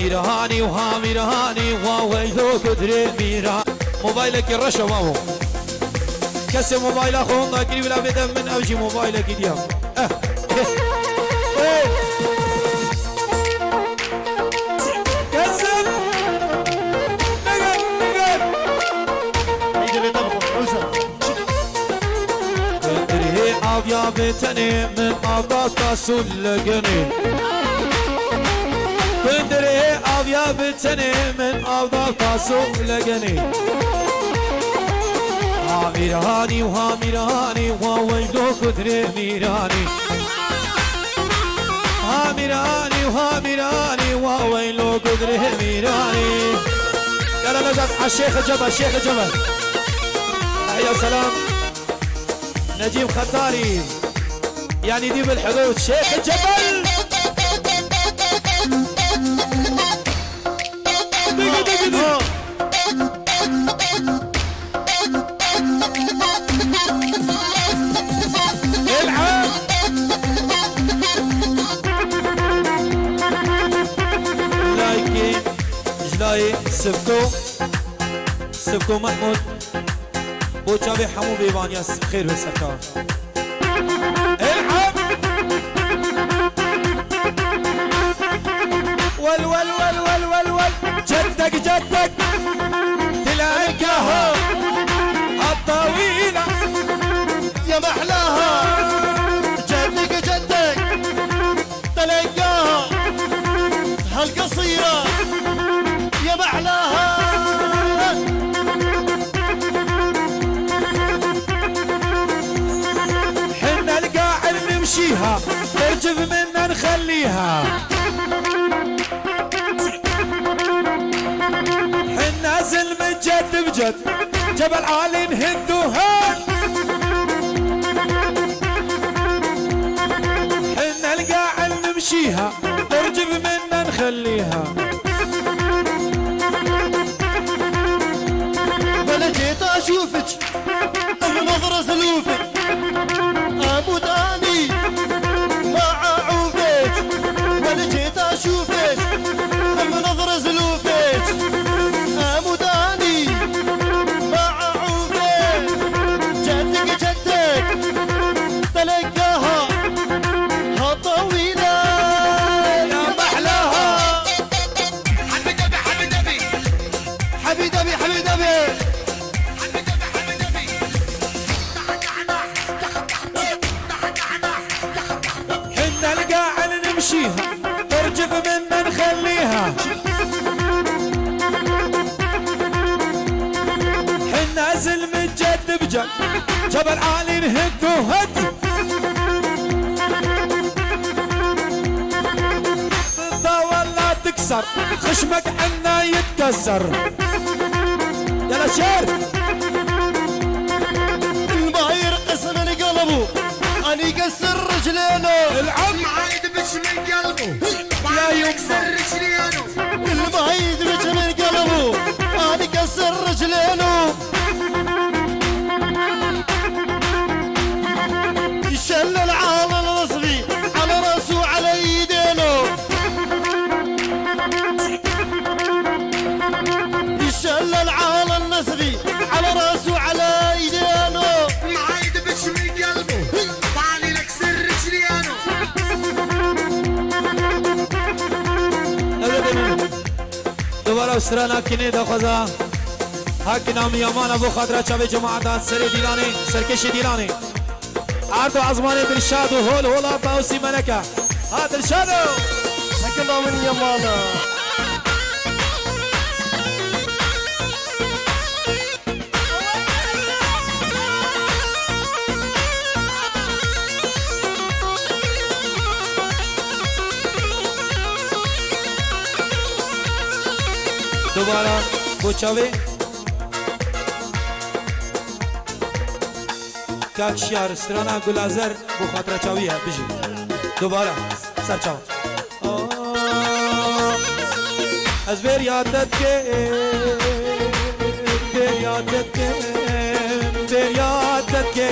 ميرهاني وها ميرهاني وويلو قدري ميرهاني موبايلك الرشا مامو كسر موبايل اخونا قريب لا بدا من اوجي موبايلك ديام كسر قدري ابيا بتني من اباك سلقني قدري ابيا بتني من اباك سلقني ميرهاني وها ميرهاني وويلو قدري ميرهاني ها ميرهاني وها ميرهاني وويلو قدري ميرهاني يلا نجد على الشيخ الجبل الشيخ الجبل تحية وسلام نجيب خطاري يعني دي بالحدود شيخ الجبل العب لايكي جلاي سبكو محمود بوچاوي حمو بيبانياس خير وسكار العب ول ول ول ول ول ول جدك جدك تلاقيها الطويلة يا محلاها جدك جدك تلاقيها هالقصيرة يا محلاها حنا القاعد نمشيها ترجف منا نخليها حنا زلم جد بجد جبل عالي نهدوها حنا القاعد نمشيها ترجف منا نخليها ولا جيت اشوفك بنظرة سلوفك اموت اني ما اعوفك ولا جيت اشوفك بنظرة سلوفك اموت اني ما اعوفك جدك جدك تلقاها ها طويلة يا محلاها حبيبي حبيبي حبيبي حبيبي حنا القاعد نمشيها ترجف منا نخليها حنا زلم جد بجد جبل عالي نهد وهد ضده ولا تكسر خشمك عنا يتكسر يلا شير ما يرقص من قلبه أنا يكسر رجلينه العب عايد بش من قلبه يا يما يكسر رجلينه ما يدرج من قلبه أنا يكسر رجلينه يشلل على النصبي على راسه وعلى يدينه يشلل على النصبي على راسه وعلى يدينه عايد بش من قلبه طالي نكسر رجلينه دوباره استرانا کنه دخوزا حق نام یامان ابو خاطر چاوی جماعت سر دیلانی سرکش دیلانی عرض عظمان درشاد و هول هولا باوسی ملکه ها درشادو سكنا من يمانا دوباره بوچاوی کاکشیار استرانا گلازر بو خاطر چاویه بجی دوباره سر چاو از بر یادت که بر یادت که بر یادت که